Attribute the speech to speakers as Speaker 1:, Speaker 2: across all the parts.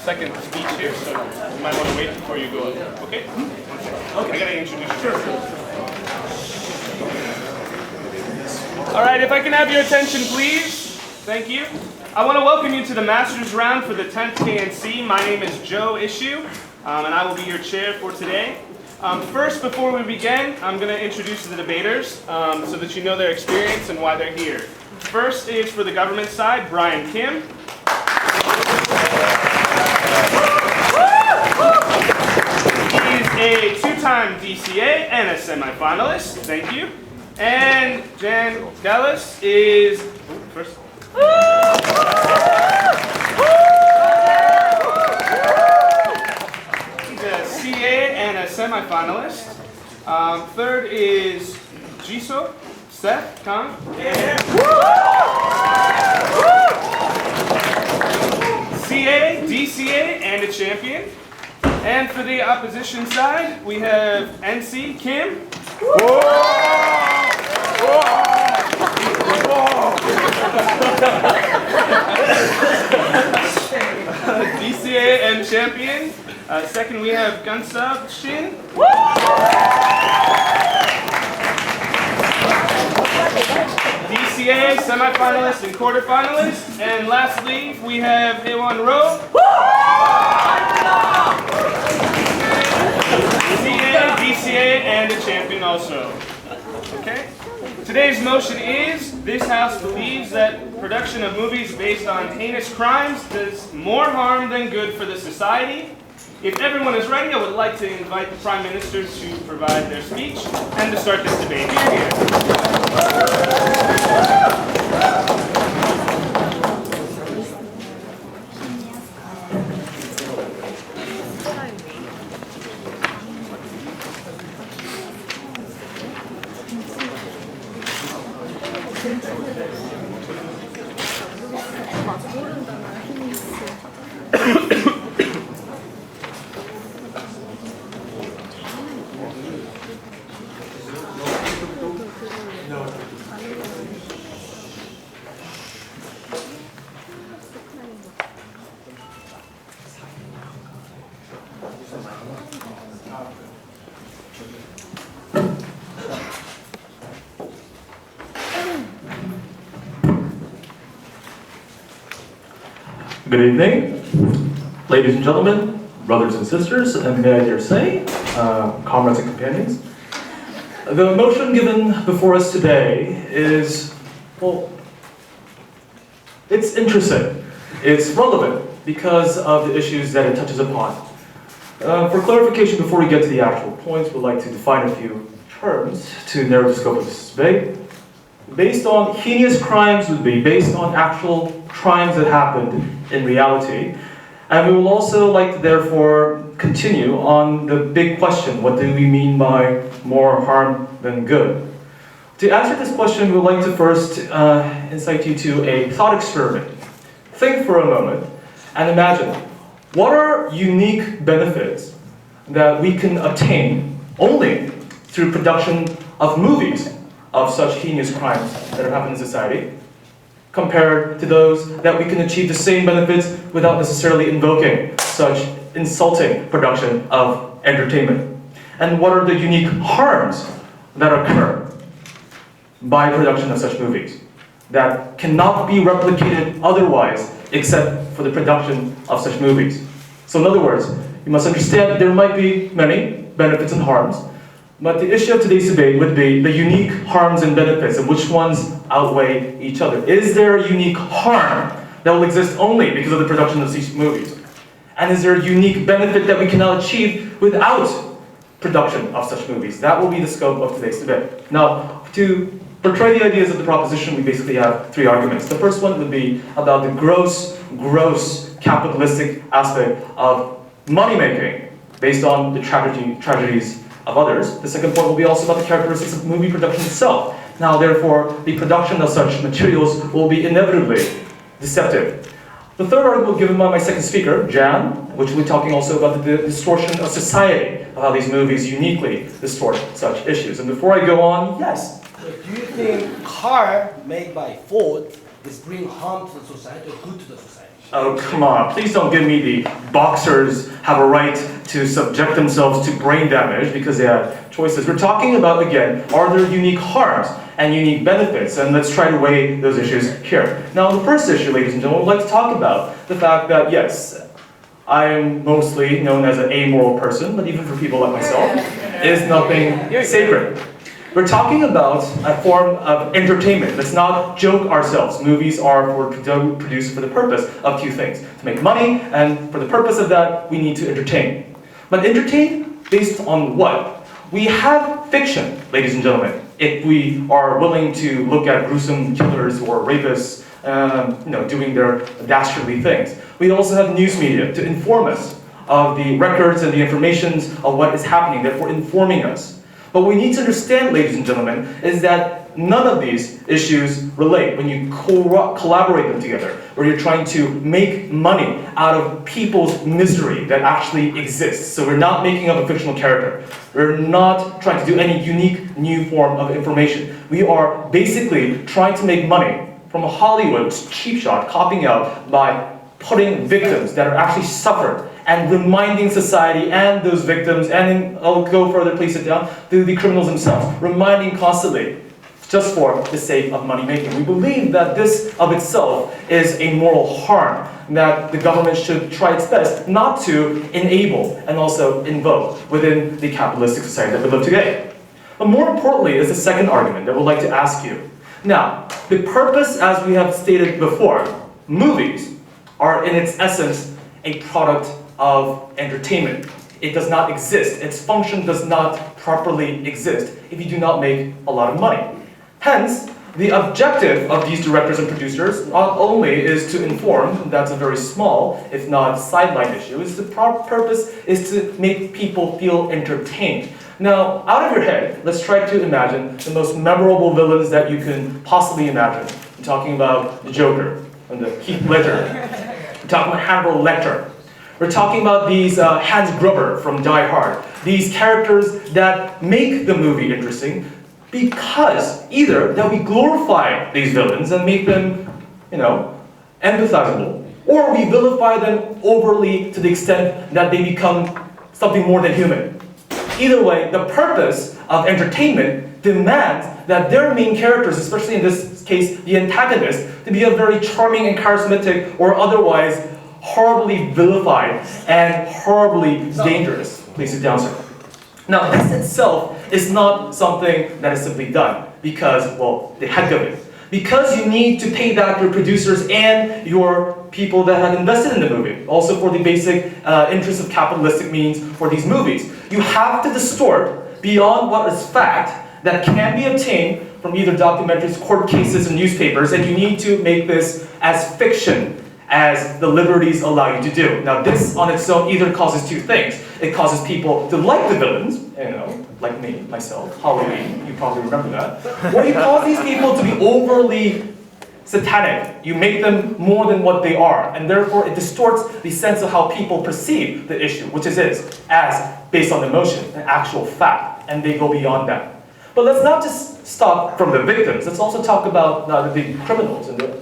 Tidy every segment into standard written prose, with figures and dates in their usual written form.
Speaker 1: second speech here, so you might want to wait before you go up. Okay? One second. Okay. I gotta introduce you. Sure. All right, if I can have your attention, please. Thank you. I want to welcome you to the Masters Round for the 10th KNC. My name is Euiyun, and I will be your chair for today. First, before we begin, I'm going to introduce the debaters so that you know their experience and why they're here. First is for the government side, Brian Kim. He's a two-time DCA and a semifinalist. Thank you. And Galas is first. He's a CA and a semifinalist. Third is Jeesoo, Kang. CA, DCA, and a champion. And for the opposition side, we have NC Kim. DCA and champion. Second, we have Gunseob, Shin. DCA, semifinalist and quarterfinalist. And lastly, we have Hyewon. DCA, and a champion also. Okay? Today's motion is, this House believes that production of movies based on heinous crimes does more harm than good for the society. If everyone is ready, I would like to invite the Prime Minister to provide their speech and to start this debate.
Speaker 2: Good evening, ladies and gentlemen, brothers and sisters, and may I dare say, comrades and companions. The motion given before us today is, well, it's interesting. It's relevant because of the issues that it touches upon. For clarification, before we get to the actual points, we'd like to define a few terms to narrow the scope of this debate. Based on heinous crimes would be based on actual crimes that happened in reality. And we will also like to therefore continue on the big question, what do we mean by more harm than good? To answer this question, we'd like to first incite you to a thought experiment. Think for a moment and imagine, what are unique benefits that we can obtain only through production of movies of such heinous crimes that have happened in society, compared to those that we can achieve the same benefits without necessarily invoking such insulting production of entertainment? And what are the unique harms that occur by production of such movies that cannot be replicated otherwise except for the production of such movies? So in other words, you must understand that there might be many benefits and harms, but the issue of today's debate would be the unique harms and benefits and which ones outweigh each other. Is there a unique harm that will exist only because of the production of these movies? And is there a unique benefit that we cannot achieve without production of such movies? That will be the scope of today's debate. Now, to portray the ideas of the proposition, we basically have three arguments. The first one would be about the gross capitalistic aspect of money-making based on the tragedies of others. The second point will be also about the characteristics of movie production itself. Now, therefore, the production of such materials will be inevitably deceptive. The third article given by my second speaker, Jan, which will be talking also about the distortion of society, of how these movies uniquely distort such issues. And before I go on, yes?
Speaker 3: Do you think car made by Ford is bring harm to the society or good to the society?
Speaker 2: Oh, come on. Please don't give me the boxers have a right to subject themselves to brain damage because they have choices. We're talking about, again, are there unique harms and unique benefits? And let's try to weigh those issues here. Now, the first issue, ladies and gentlemen, I'd like to talk about the fact that, yes, I am mostly known as an amoral person, but even for people like myself, is nothing sacred. We're talking about a form of entertainment. Let's not joke ourselves. Movies are produced for the purpose of two things: to make money, and for the purpose of that, we need to entertain. But entertain based on what? We have fiction, ladies and gentlemen. If we are willing to look at gruesome killers or rapists, doing their dastardly things. We also have news media to inform us of the records and the informations of what is happening, therefore informing us. But what we need to understand, ladies and gentlemen, is that none of these issues relate when you collaborate them together, where you're trying to make money out of people's misery that actually exists. So we're not making up a fictional character. We're not trying to do any unique new form of information. We are basically trying to make money from a Hollywood cheap shot, copying out by putting victims that are actually suffered and reminding society and those victims, and I'll go further, please sit down, the criminals themselves, reminding constantly, just for the sake of money making. We believe that this of itself is a moral harm, that the government should try its best not to enable and also invoke within the capitalistic society that we live today. But more importantly is the second argument that we'd like to ask you. Now, the purpose, as we have stated before, movies are in its essence a product of entertainment. It does not exist. Its function does not properly exist if you do not make a lot of money. Hence, the objective of these directors and producers not only is to inform, that's a very small, if not sideline issue, is the purpose is to make people feel entertained. Now, out of your head, let's try to imagine the most memorable villains that you can possibly imagine. I'm talking about the Joker and the Heath Ledger. We're talking about Hannibal Lecter. We're talking about these Hans Gruber from Die Hard. These characters that make the movie interesting because either that we glorify these villains and make them, empathizable, or we vilify them overly to the extent that they become something more than human. Either way, the purpose of entertainment demands that their main characters, especially in this case, the antagonist, to be a very charming and charismatic or otherwise horribly vilified and horribly dangerous. Please sit down, sir. Now, this itself is not something that is simply done because, well, the heck of it. Because you need to pay back your producers and your people that have invested in the movie, also for the basic interest of capitalistic means for these movies. You have to distort beyond what is fact that can be obtained from either documentaries, court cases, and newspapers, and you need to make this as fiction as the liberties allow you to do. Now, this on its own either causes two things. It causes people to like the villains, like me, myself, Halloween, you probably remember that. Or you cause these people to be overly satanic. You make them more than what they are, and therefore it distorts the sense of how people perceive the issue, which is as based on emotion, an actual fact, and they go beyond that. But let's not just stop from the victims. Let's also talk about the criminals and the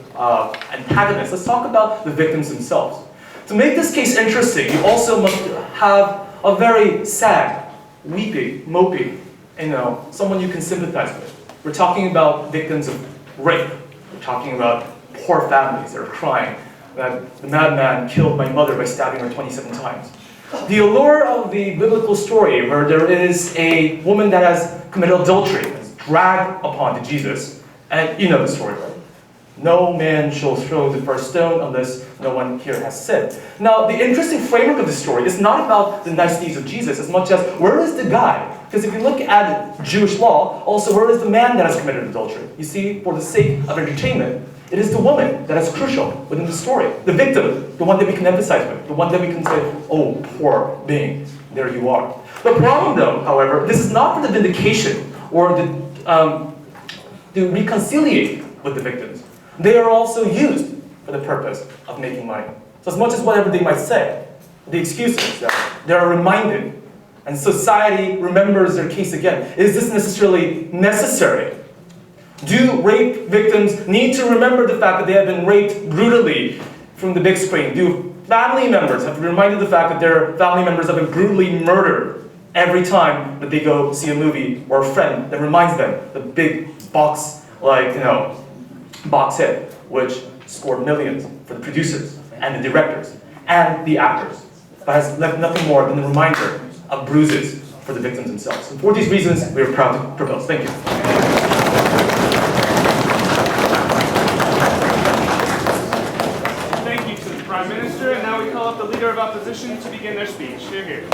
Speaker 2: antagonists. Let's talk about the victims themselves. To make this case interesting, you also must have a very sad, weepy, mopey, someone you can sympathize with. We're talking about victims of rape. We're talking about poor families that are crying that the madman killed my mother by stabbing her 27 times. The allure of the biblical story where there is a woman that has committed adultery, is dragged upon to Jesus, and you know the story, right? No man shall throw the first stone unless no one here has sinned. Now, the interesting framework of the story is not about the nice deeds of Jesus as much as where is the guy? Because if you look at Jewish law, also where is the man that has committed adultery? You see, for the sake of entertainment, it is the woman that is crucial within the story. The victim, the one that we can emphasize with, the one that we can say, oh, poor being, there you are. The problem though, however, this is not for the vindication or to reconciliate with the victims. They are also used for the purpose of making money. So as much as whatever they might say, the excuse is that they are reminded, and society remembers their case again. Is this necessarily necessary? Do rape victims need to remember the fact that they have been raped brutally from the big screen? Do family members have to be reminded of the fact that their family members have been brutally murdered every time that they go see a movie, or a friend that reminds them the big box, box hit, which scored millions for the producers and the directors and the actors, but has left nothing more than a reminder of bruises for the victims themselves. And for these reasons, we are proud to propose. Thank you.
Speaker 1: Thank you to the Prime Minister, and now we call up the Leader of Opposition to begin their speech. Hear, hear.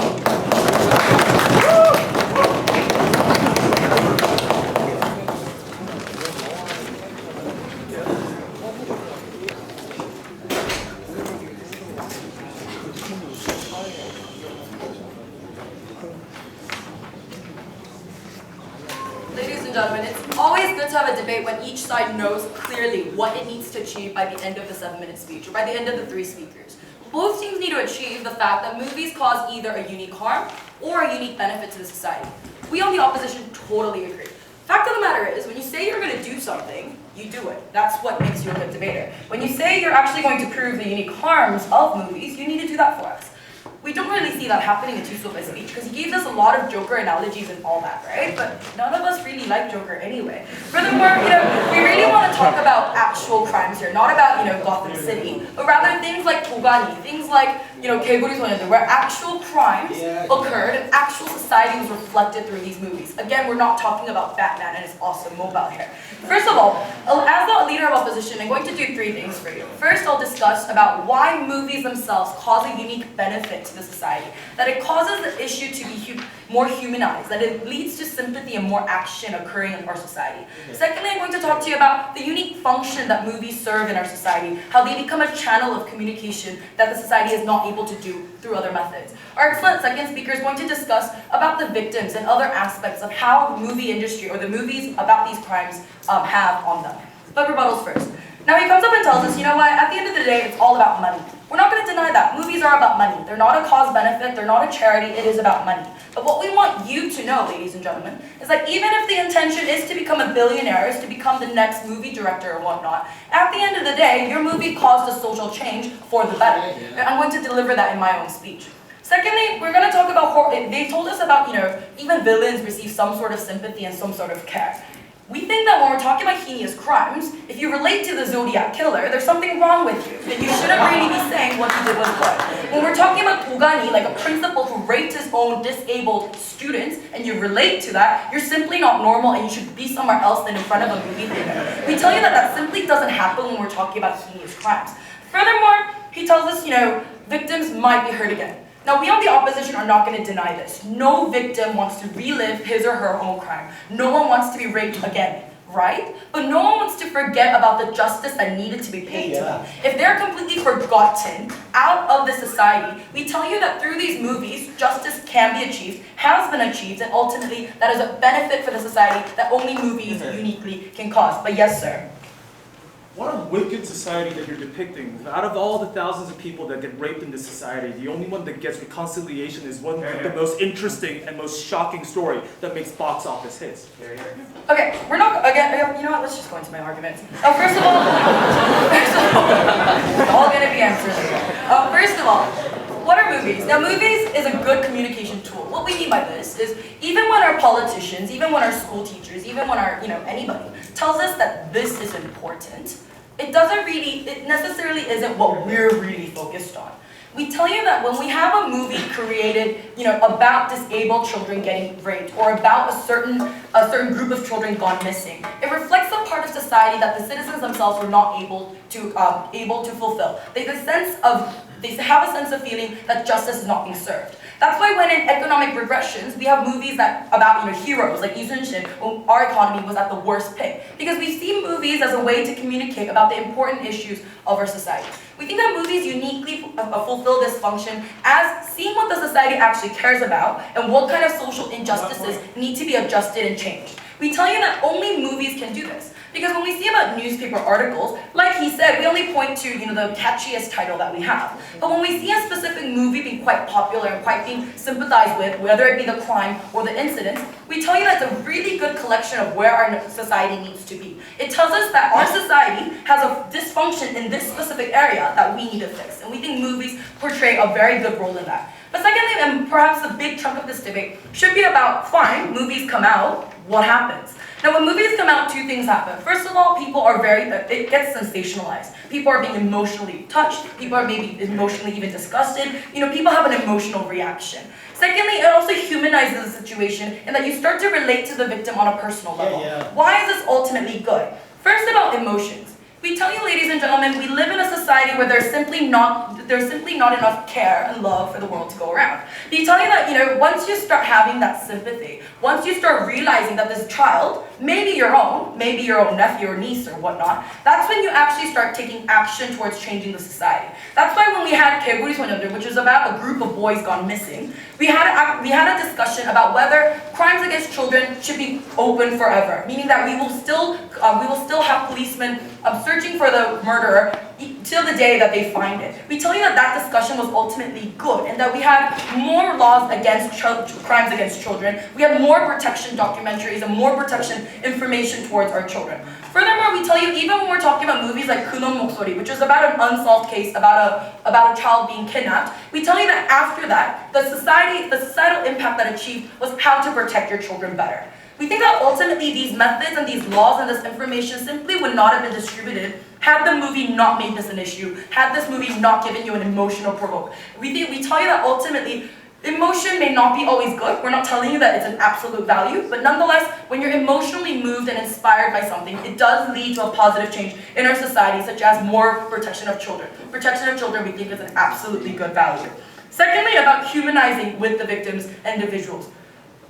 Speaker 3: Ladies and gentlemen, it's always good to have a debate when each side knows clearly what it needs to achieve by the end of the 7-minute speech, or by the end of the 3 speakers. Both teams need to achieve the fact that movies cause either a unique harm or a unique benefit to the society. We on the opposition totally agree. Fact of the matter is, when you say you're going to do something, you do it. That's what makes you a good debater. When you say you're actually going to prove the unique harms of movies, you need to do that for us. We don't really see that happening in Jeesoo's speech, because he gave us a lot of Joker analogies and all that, right? But none of us really like Joker anyway. Furthermore, we really want to talk about actual crimes here, not about, Gotham City, but rather things like Togani, things like, 개구리 소년들, where actual crimes occurred and actual society was reflected through these movies. Again, we're not talking about Batman and his awesome mobile hair. First of all, as the Leader of Opposition, I'm going to do 3 things for you. First, I'll discuss about why movies themselves cause a unique benefit to the society, that it causes the issue to be more humanized, that it leads to sympathy and more action occurring in our society. Secondly, I'm going to talk to you about the unique function that movies serve in our society, how they become a channel of communication that the society is not able to do through other methods. Our excellent second speaker is going to discuss about the victims and other aspects of how the movie industry or the movies about these crimes have on them. But rebuttals first. Now he comes up and tells us, you know what, at the end of the day, it's all about money. We're not going to deny that. Movies are about money. They're not a cause benefit, they're not a charity, it is about money. But what we want you to know, ladies and gentlemen, is that even if the intention is to become a billionaire, is to become the next movie director or whatnot, at the end of the day, your movie caused a social change for the better. And I'm going to deliver that in my own speech. Secondly, we're going to talk about horror. They told us about, even villains receive some sort of sympathy and some sort of care. We think that when we're talking about heinous crimes, if you relate to the Zodiac Killer, there's something wrong with you. That you shouldn't really be saying what he did was good. When we're talking about Togani, like a principal who raped his own disabled students, and you relate to that, you're simply not normal and you should be somewhere else than in front of a movie theater. We tell you that that simply doesn't happen when we're talking about heinous crimes. Furthermore, he tells us, victims might be hurt again. Now, we on the opposition are not going to deny this. No victim wants to relive his or her own crime. No one wants to be raped again, right? But no one wants to forget about the justice that needed to be paid to them. If they're completely forgotten out of the society, we tell you that through these movies, justice can be achieved, has been achieved, and ultimately that is a benefit for the society that only movies uniquely can cause. But yes, sir.
Speaker 4: What a wicked society that you're depicting. Out of all the thousands of people that get raped in this society, the only one that gets reconciliation is one of the most interesting and most shocking story that makes box office hits.
Speaker 3: Okay, we're not, again, you know what, let's just go into my arguments. First of all, all gonna be answers. First of all, what are movies? Now, movies is a good communication tool. What we mean by this is, even when our politicians, even when our school teachers, even when our, anybody tells us that this is important, it necessarily isn't what we're really focused on. We tell you that when we have a movie created, about disabled children getting raped, or about a certain group of children gone missing, it reflects a part of society that the citizens themselves were not able to fulfill. They have a sense of feeling that justice is not being served. That's why when in economic regressions, we have movies about heroes like Euiyun, Shin, when our economy was at the worst pit. Because we see movies as a way to communicate about the important issues of our society. We think that movies uniquely fulfill this function as seeing what the society actually cares about and what kind of social injustices need to be adjusted and changed. We tell you that only movies can do this. Because when we see about newspaper articles, like he said, we only point to the catchiest title that we have. But when we see a specific movie being being quite popular and quite being sympathized with, whether it be the crime or the incidents, we tell you that it's a really good collection of where our society needs to be. It tells us that our society has a dysfunction in this specific area that we need to fix, and we think movies portray a very good role in that. But secondly, and perhaps the big chunk of this debate, should be about, fine, movies come out, what happens? Now when movies come out, two things happen. First of all, people are it gets sensationalized. People are being emotionally touched, people are maybe emotionally even disgusted, people have an emotional reaction. Secondly, it also humanizes the situation in that you start to relate to the victim on a personal level. Why is this ultimately good? First, about emotions. We tell you, ladies and gentlemen, we live in a society where there's simply not enough care and love for the world to go around. We tell you that, once you start having that sympathy, once you start realizing that this child, maybe your own nephew or niece or whatnot, that's when you actually start taking action towards changing the society. That's why when we had 개구리 소년들, which is about a group of boys gone missing, we had a discussion about whether crimes against children should be open forever, meaning that we will still have policemen searching for the murderer till the day that they find it. We tell you that that discussion was ultimately good and that we had more laws against crimes against children. We had more protection documentaries and more protection information towards our children. Furthermore, we tell you, even when we're talking about movies like 그놈 목소리, which is about an unsolved case about a child being kidnapped, we tell you that after that, the societal impact that achieved was how to protect your children better. We think that ultimately these methods and these laws and this information simply would not have been distributed had the movie not made this an issue, had this movie not given you an emotional provoke. We tell you that ultimately emotion may not be always good. We're not telling you that it's an absolute value, but nonetheless, when you're emotionally moved and inspired by something, it does lead to a positive change in our society, such as more protection of children. Protection of children we think is an absolutely good value. Secondly, about humanizing with the victims and individuals.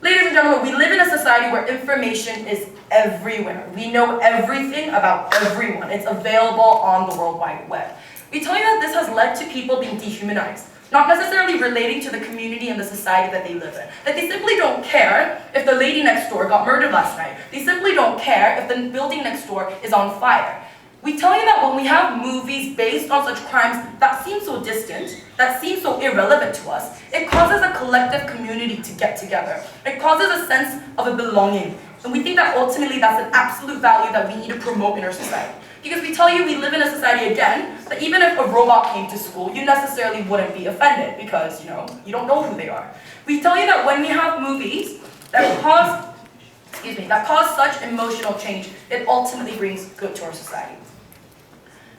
Speaker 3: Ladies and gentlemen, we live in a society where information is everywhere. We know everything about everyone. It's available on the World Wide Web. We tell you that this has led to people being dehumanized, not necessarily relating to the community and the society that they live in. That they simply don't care if the lady next door got murdered last night. They simply don't care if the building next door is on fire. We tell you that when we have movies based on such crimes that seem so distant, that seem so irrelevant to us, it causes a collective community to get together. It causes a sense of a belonging. And we think that ultimately that's an absolute value that we need to promote in our society. Because we tell you we live in a society, again, that even if a robot came to school, you necessarily wouldn't be offended because, you don't know who they are. We tell you that when we have movies that cause such emotional change, it ultimately brings good to our society.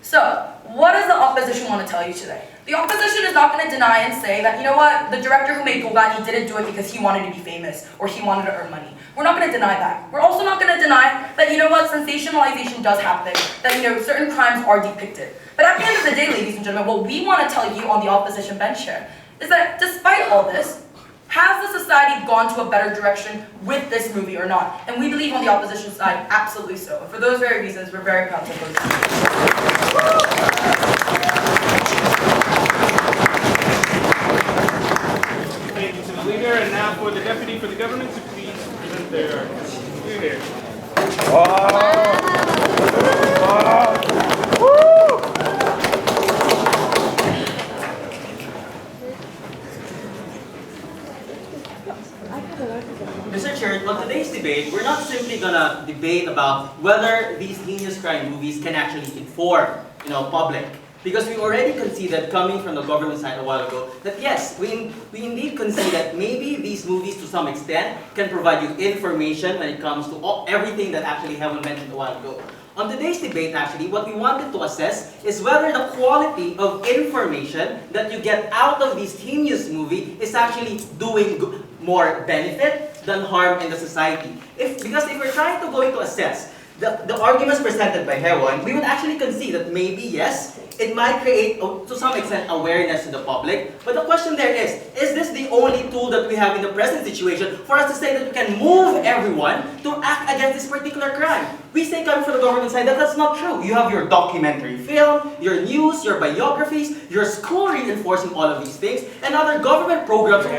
Speaker 3: So, what does the opposition want to tell you today? The opposition is not going to deny and say that, the director who made Dogani didn't do it because he wanted to be famous or he wanted to earn money. We're not going to deny that. We're also not going to deny that, sensationalization does happen, that, certain crimes are depicted. But at the end of the day, ladies and gentlemen, what we want to tell you on the opposition bench here is that despite all this, has the society gone to a better direction with this movie or not? And we believe on the opposition side, absolutely so. And for those very reasons, we're very proud to vote.
Speaker 1: Thank you to the leader, and now for the deputy for the government to please present their leader.
Speaker 5: Mr. Chair, on today's debate, we're not simply gonna debate about whether these heinous crime movies can actually inform, public. Because we already conceded, coming from the government side a while ago, that yes, we indeed concede that maybe these movies to some extent can provide you information when it comes to everything that actually Hyewon mentioned a while ago. On today's debate, actually, what we wanted to assess is whether the quality of information that you get out of this heinous movie is actually doing more benefit than harm in the society. Because if we're trying to assess the arguments presented by Hyewon, we would actually concede that maybe yes, it might create, to some extent, awareness to the public. But the question there is this the only tool that we have in the present situation for us to say that we can move everyone to act against this particular crime? We say, coming from the government side, that that's not true. You have your documentary film, your news, your biographies, your school reinforcing all of these things, and other government programs who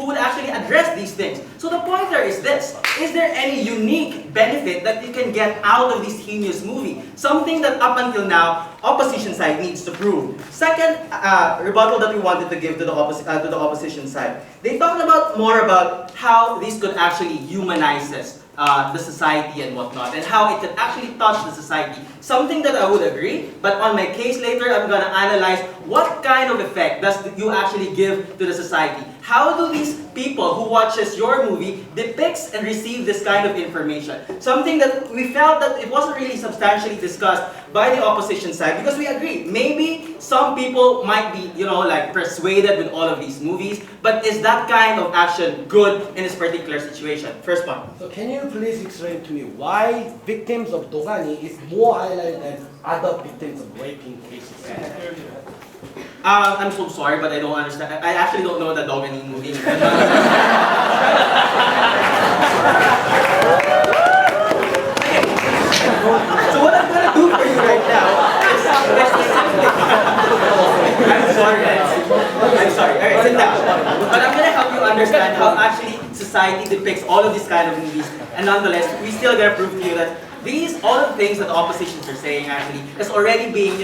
Speaker 5: would actually address these things. So the point there is this: is there any unique benefit that you can get out of this heinous movie? Something that up until now, opposition opposition side needs to prove. Second rebuttal that we wanted to give to the opposition side. They talked about more about how this could actually humanizes the society and whatnot, and how it could actually touch the society. Something that I would agree, but on my case later, I'm gonna analyze what kind of effect does you actually give to the society. How do these people who watches your movie depicts and receive this kind of information? Something that we felt that it wasn't really substantially discussed by the opposition side, because we agree, maybe some people might be, like persuaded with all of these movies, but is that kind of action good in this particular situation? First one.
Speaker 6: So can you please explain to me why victims of Dogani is more highlighted than other victims of raping cases?
Speaker 5: I'm so sorry, but I don't understand. I actually don't know the Dogani movie. So what I'm gonna do for you right now is I'm sorry. Alright, sit down. But I'm gonna help you understand how actually society depicts all of these kind of movies, and nonetheless, we still gotta prove to you that all of the things that the oppositions are saying actually is already being,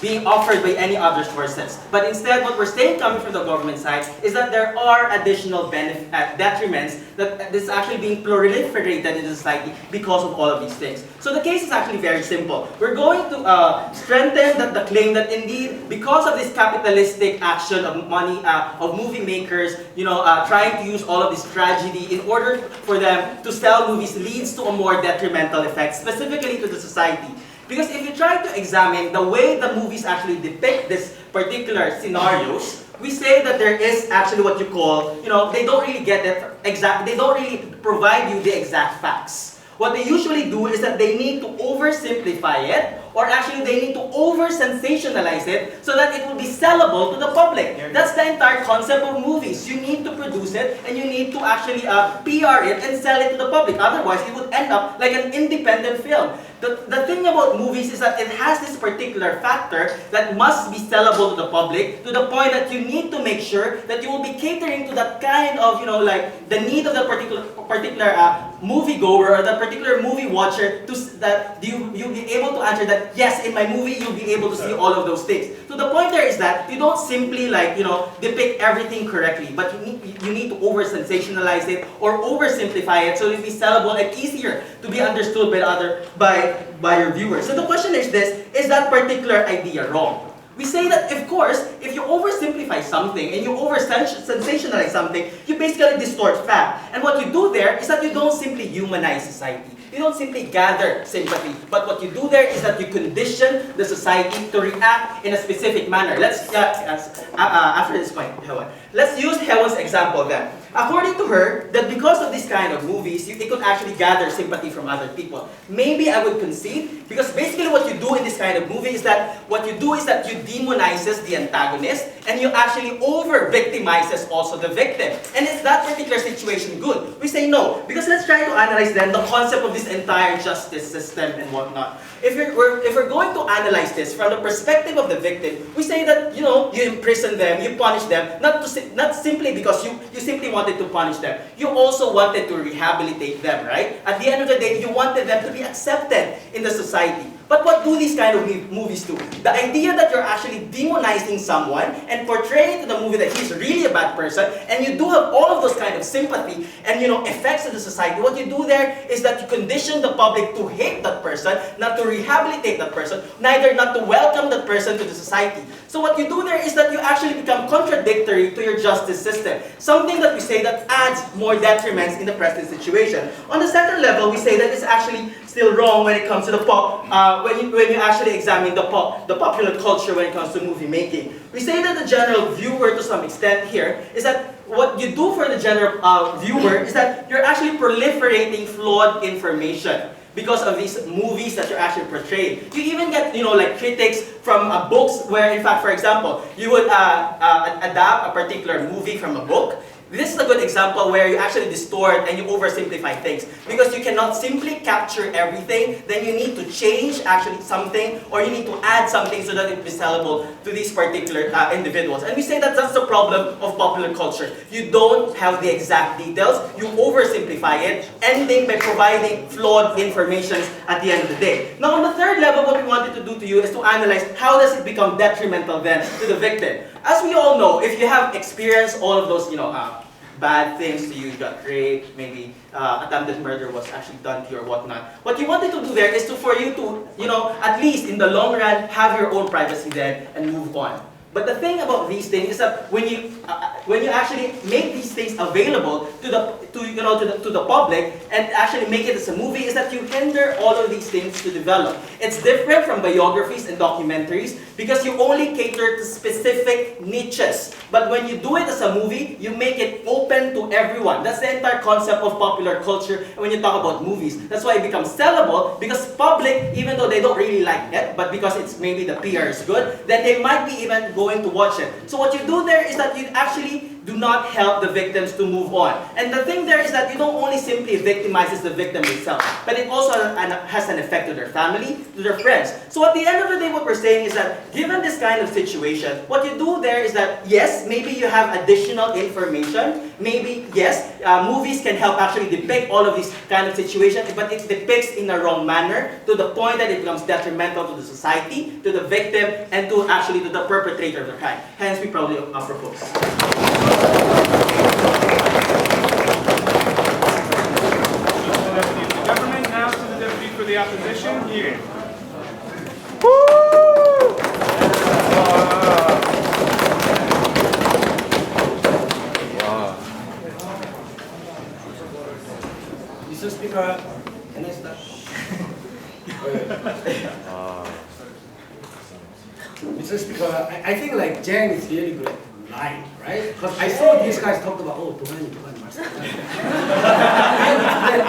Speaker 5: being offered by any other sources. But instead, what we're saying coming from the government side is that there are additional detriments that is actually being proliferated in the society because of all of these things. So the case is actually very simple. We're going to strengthen the claim that indeed, because of this capitalistic action of money, of movie makers, trying to use all of this tragedy in order for them to sell movies leads to a more detrimental effect, specifically to the society. Because if you try to examine the way the movies actually depict this particular scenarios, we say that there is actually what you call, they don't really get it exact, they don't really provide you the exact facts. What they usually do is that they need to oversimplify it, or actually they need to over-sensationalize it so that it will be sellable to the public. That's the entire concept of movies. You need to produce it and you need to actually PR it and sell it to the public. Otherwise, it would end up like an independent film. The thing about movies is that it has this particular factor that must be sellable to the public, to the point that you need to make sure that you will be catering to that kind of, like the need of the particular moviegoer or the particular movie watcher, that you'll be able to answer that, yes, in my movie you'll be able to see all of those things. So the point there is that you don't simply depict everything correctly, but you need to over-sensationalize it or oversimplify it so it will be sellable and easier to be understood by your viewers. So the question is this: is that particular idea wrong? We say that, of course, if you oversimplify something and you over-sensationalize something, you basically distort fact. And what you do there is that you don't simply humanize society. You don't simply gather sympathy. But what you do there is that you condition the society to react in a specific manner. Let's, after this point, Hyewon, let's use Hyewon's example then. According to her, that because of this kind of movies, it could actually gather sympathy from other people. Maybe I would concede, because basically what you do in this kind of movie is that you demonizes the antagonist and you actually over-victimizes also the victim. And is that particular situation good? We say no, because let's try to analyze then the concept of this entire justice system and whatnot. If we're going to analyze this from the perspective of the victim, we say that you imprison them, you punish them, not simply because you simply wanted to punish them. You also wanted to rehabilitate them, right? At the end of the day, you wanted them to be accepted in the society. But what do these kind of movies do? The idea that you're actually demonizing someone and portraying to the movie that he's really a bad person, and you do have all of those kind of sympathy and effects in the society. What you do there is that you condition the public to hate that person, not to rehabilitate that person, neither not to welcome that person to the society. So what you do there is that you actually become contradictory to your justice system. Something that we say that adds more detriments in the present situation. On the second level, we say that it's actually still wrong when it comes to the when you actually examine the popular culture when it comes to movie making. We say that the general viewer, to some extent here, is that what you do for the general viewer is that you're actually proliferating flawed information because of these movies that you're actually portraying. You even get, like critics from books where, in fact, for example, you would adapt a particular movie from a book. This is a good example where you actually distort and you oversimplify things. Because you cannot simply capture everything, then you need to change actually something, or you need to add something so that it be sellable to these particular individuals. And we say that that's the problem of popular culture. You don't have the exact details, you oversimplify it, ending by providing flawed information at the end of the day. Now on the third level, what we wanted to do to you is to analyze how does it become detrimental then to the victim. As we all know, if you have experienced all of those, bad things to you, you got raped, maybe attempted murder was actually done to you or whatnot. What you wanted to do there is for you to, at least in the long run, have your own privacy then and move on. But the thing about these things is that when you actually make these things available to the public and actually make it as a movie, is that you hinder all of these things to develop. It's different from biographies and documentaries because you only cater to specific niches. But when you do it as a movie, you make it open to everyone. That's the entire concept of popular culture. And when you talk about movies, that's why it becomes sellable, because public, even though they don't really like it, but because it's maybe the PR is good, then they might be even going to watch it. So what you do there is that you actually do not help the victims to move on. And the thing there is that you don't only simply victimizes the victim itself, but it also has an effect to their family, to their friends. So at the end of the day, what we're saying is that given this kind of situation, what you do there is that yes, maybe you have additional information, maybe yes, movies can help actually depict all of these kind of situations, but it depicts in a wrong manner to the point that it becomes detrimental to the society, to the victim, and to actually to the perpetrator of the crime. Hence, we probably propose.
Speaker 1: Deputy of the government, now to the deputy for the opposition. Here.
Speaker 6: Mr. Speaker, can I start? Mr. Speaker, I think like Jen is really good at lying, right? Because I saw these guys talk about, 도가니, master. And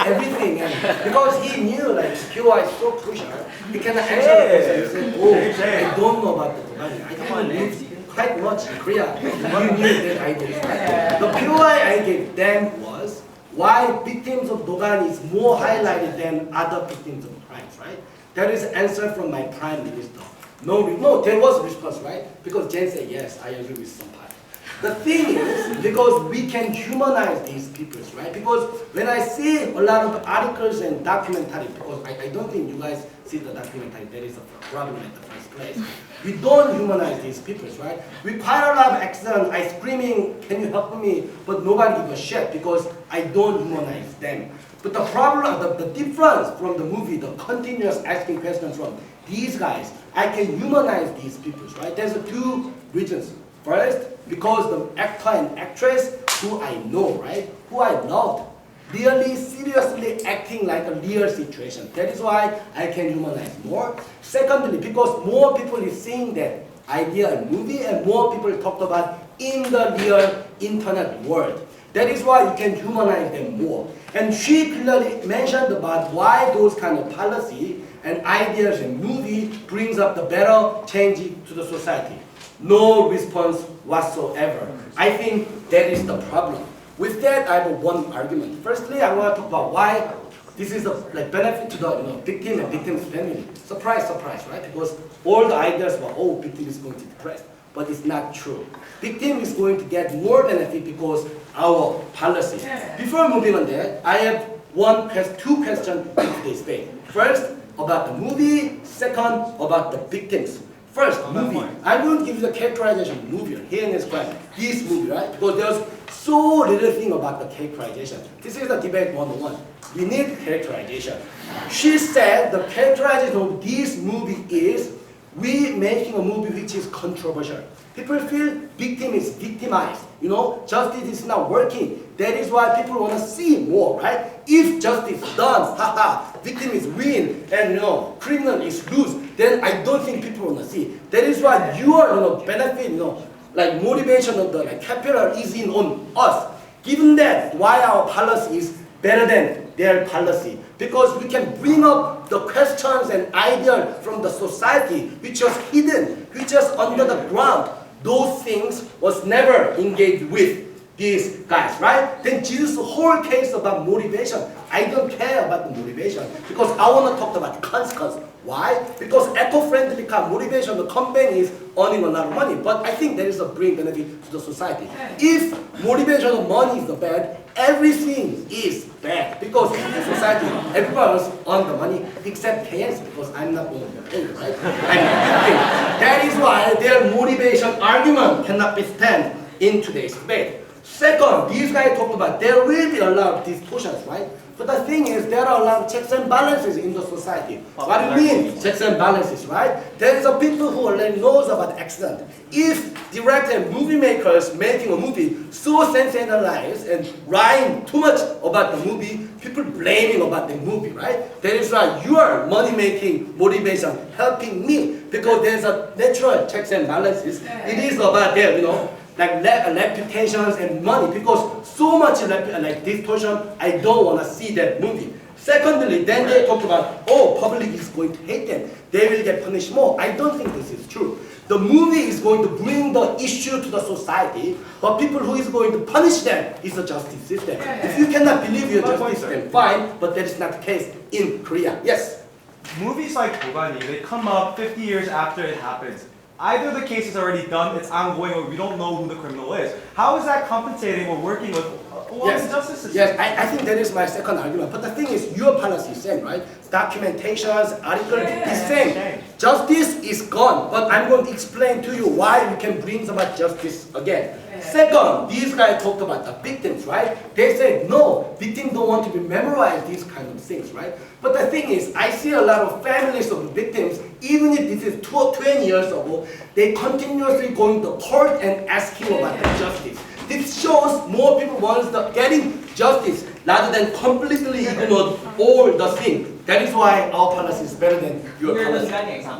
Speaker 6: everything, and because he knew like QI is so crucial, he cannot answer the question. He said, I don't know about the 도가니. I haven't lived quite much in Korea. You knew that I did, right? The QI I gave them was why victims of 도가니 is more highlighted than other victims of crimes, right? That is answer from my Prime Minister. No, there was a response, right? Because Jen said, yes, I agree with some part. The thing is, because we can humanize these people, right? Because when I see a lot of articles and documentary, because I don't think you guys see the documentary, there is a problem at the first place. We don't humanize these people, right? We quite a lot of accident, I screaming, can you help me? But nobody give a shit because I don't humanize them. But the problem, the difference from the movie, the continuous asking questions from these guys, I can humanize these people, right? There's two reasons. First, because the actor and actress who I know, right, who I loved, really seriously acting like a real situation. That is why I can humanize more. Secondly, because more people is seeing that idea in movie and more people talked about in the real internet world. That is why you can humanize them more. And she clearly mentioned about why those kind of policy and ideas in movie brings up the better change to the society. No response whatsoever. I think that is the problem. With that, I have one argument. Firstly, I want to talk about why this is a benefit to the victim and victim's family. Surprise, surprise, right? Because all the ideas were, victim is going to depress. But it's not true. Victim is going to get more benefit because our policy. Before moving on there, I have two questions in today's debate. First, about the movie. Second, about the victims. First, movie. I won't give you the characterization of movie. Here in this class, this movie, right? Because there's so little thing about the characterization. This is the debate 101. We need characterization. She said the characterization of this movie is we making a movie which is controversial. People feel victim is victimized. Justice is not working. That is why people want to see more, right? If justice is done, victim is win, and criminal is lose, then I don't think people want to see. That is why your benefit, like motivation of the capital is in on us. Given that, why our policy is better than their policy. Because we can bring up the questions and ideas from the society which was hidden, which was under the ground. Those things was never engaged with. these guys, right? Then Jesus' whole case about motivation, I don't care about the motivation because I want to talk about the consequence. Why? Because eco-friendly car motivation, the company is earning a lot of money, but I think there is a bring benefit to the society. If motivation of money is the bad, everything is bad because in the society, everybody else earn the money except KNC because I'm not going to pay, right? That is why their motivation argument cannot be stand in today's debate. Second, these guys talked about there will be a lot of distortions, right? But the thing is, there are a lot of checks and balances in the society. What do you mean, checks and balances, right? There is a people who already knows about accident. If director and movie makers making a movie so sensationalized and lying too much about the movie, people blaming about the movie, right? That is why your money-making motivation helping me because there's a natural checks and balances. It is about there, you know, like reputations and money because so much like distortion, I don't want to see that movie. Secondly, then they talk about, oh, public is going to hate them. They will get punished more. I don't think this is true. The movie is going to bring the issue to the society, but people who is going to punish them is the justice system. If you cannot believe your justice system, fine, but that is not the case in Korea. Yes?
Speaker 7: Movies like Bogani, they come up 50 years after it happens. Either the case is already done, it's ongoing, or we don't know who the criminal is. How is that compensating or working with the justice system?
Speaker 6: Yes, I think that is my second argument. But the thing is, your policy is same, right? Documentations, article is same. Justice is gone, but I'm going to explain to you why we can bring about justice again. Second, these guys talked about the victims, right? They said, no, victims don't want to be memorized, these kind of things, right? But the thing is, I see a lot of families of victims, even if this is 20 years ago, they continuously going to court and asking about the justice. This shows more people want getting justice rather than completely ignore all the things. That is why our policy is better than your policy.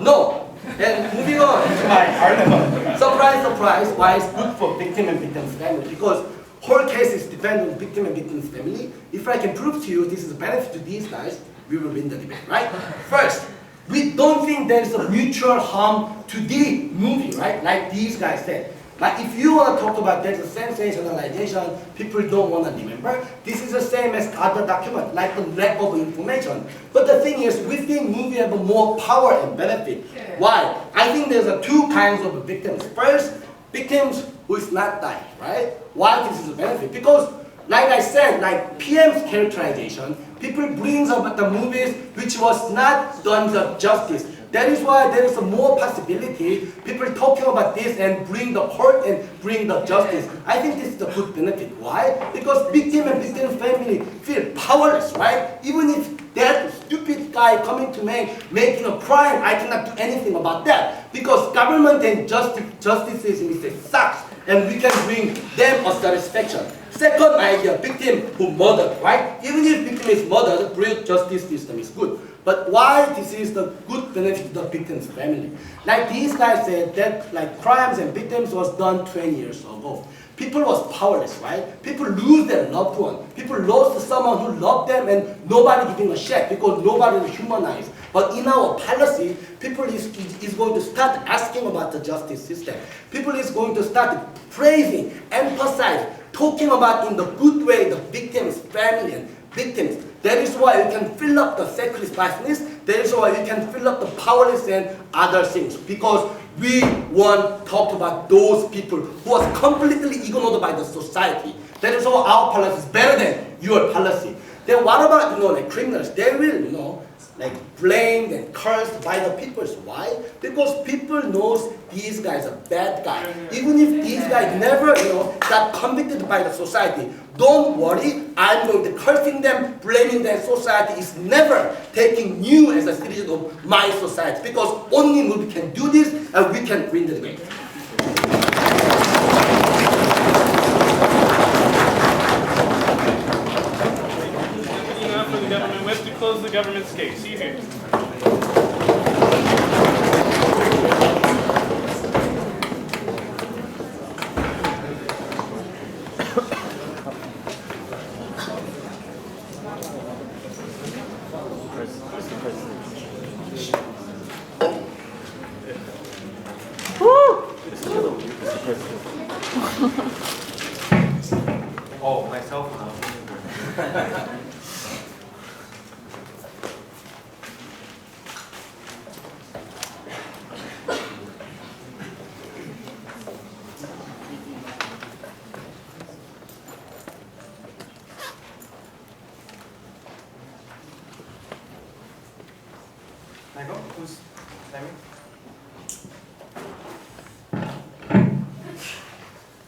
Speaker 6: No. And moving on to my argument. Surprise, surprise, why it's good for victim and victim's family? Because whole case is dependent on victim and victim's family. If I can prove to you this is a benefit to these guys, we will win the debate, right? First, we don't think there is a mutual harm to the movie, right? Like these guys said. Like if you want to talk about there's a sensationalization, people don't want to remember, this is the same as other document, like the lack of information. But the thing is, we think movie have more power and benefit. Why? I think there's two kinds of victims. First, victims who is not dying, right? Why this is a benefit? Because like I said, like PM's characterization, people brings up the movies which was not done the justice. That is why there is a more possibility people talking about this and bring the court and bring the justice. I think this is a good benefit. Why? Because victim and victim's family feel powerless, right? Even if that stupid guy coming to making a crime, I cannot do anything about that. Because government and justice system sucks and we can bring them a satisfaction. Second idea, victim who murdered, right? Even if victim is murdered, real justice system is good. But why this is the good benefit to the victim's family? Like these guys said that like crimes and victims was done 20 years ago. People was powerless, right? People lose their loved one. People lost someone who loved them and nobody giving a shit because nobody is humanized. But in our policy, people is going to start asking about the justice system. People is going to start praising, emphasize, talking about in the good way the victim's family and victims. That is why you can fill up the sacrificeness. That is why you can fill up the powerless and other things. Because we want to talk about those people who was completely ignored by the society. That is why our policy is better than your policy. Then what about, like criminals? They will, like blamed and cursed by the people. Why? Because people knows these guys are bad guys. Even if these guys never, got convicted by the society, don't worry, I'm going to cursing them, blaming their society is never taking you as a citizen of my society. Because only movie can do this and we can win the debate.
Speaker 1: For the government whip to close the government's case. See you here.
Speaker 7: Oh, my cell phone. Can I go? Who's timing?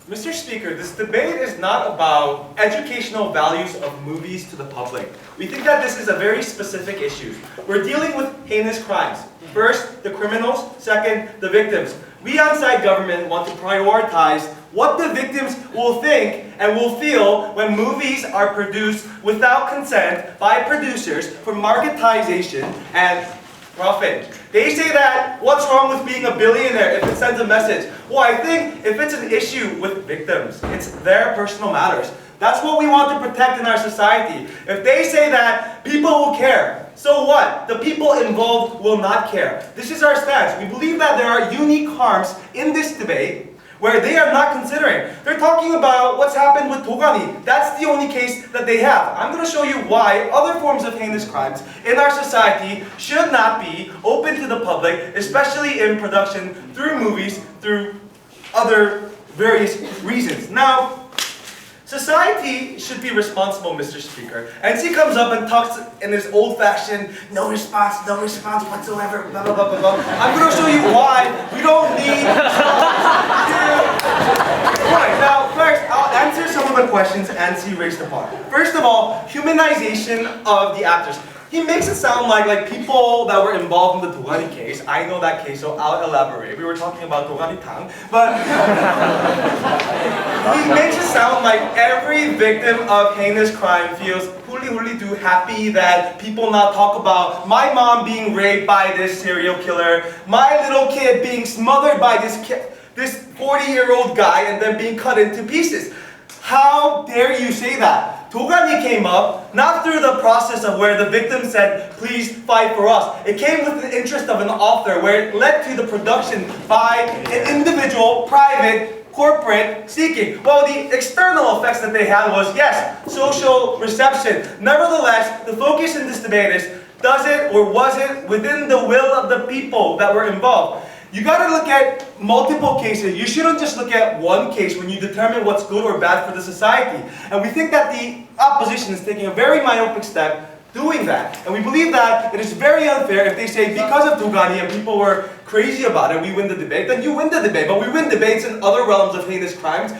Speaker 7: Mr. Speaker, this debate is not about educational values of movies to the public. We think that this is a very specific issue. We're dealing with heinous crimes. First, the criminals. Second, the victims. We outside government want to prioritize what the victims will think and will feel when movies are produced without consent by producers for marketization and profit. They say that, what's wrong with being a billionaire if it sends a message? Well, I think if it's an issue with victims, it's their personal matters. That's what we want to protect in our society. If they say that people will care, so what? The people involved will not care. This is our stance. We believe that there are unique harms in this debate where they are not considering. They're talking about what's happened with Dogani. That's the only case that they have. I'm going to show you why other forms of heinous crimes in our society should not be open to the public, especially in production through movies, through other various reasons. Now, society should be responsible, Mr. Speaker. And he comes up and talks in his old-fashioned, no response whatsoever, blah, blah, blah, blah, blah. I'm going to show you why we don't need... Right, now, first, I'll answer some of the questions NC raised upon. First of all, humanization of the actors. He makes it sound like people that were involved in the Dogani case. I know that case, so I'll elaborate. We were talking about Dogani Tang, but he makes it sound like every victim of heinous crime feels huli-huli-do happy that people now talk about my mom being raped by this serial killer, my little kid being smothered by this 40-year-old guy and then being cut into pieces. How dare you say that? Dogani came up not through the process of where the victim said, please fight for us. It came with the interest of an author where it led to the production by an individual, private, corporate seeking. Well, the external effects that they had was, yes, social reception. Nevertheless, the focus in this debate is, does it or was it within the will of the people that were involved? You gotta look at multiple cases. You shouldn't just look at one case when you determine what's good or bad for the society. And we think that the opposition is taking a very myopic step doing that. And we believe that it is very unfair if they say because of Dogani and people were crazy about it, we win the debate, then you win the debate. But we win debates in other realms of heinous crimes.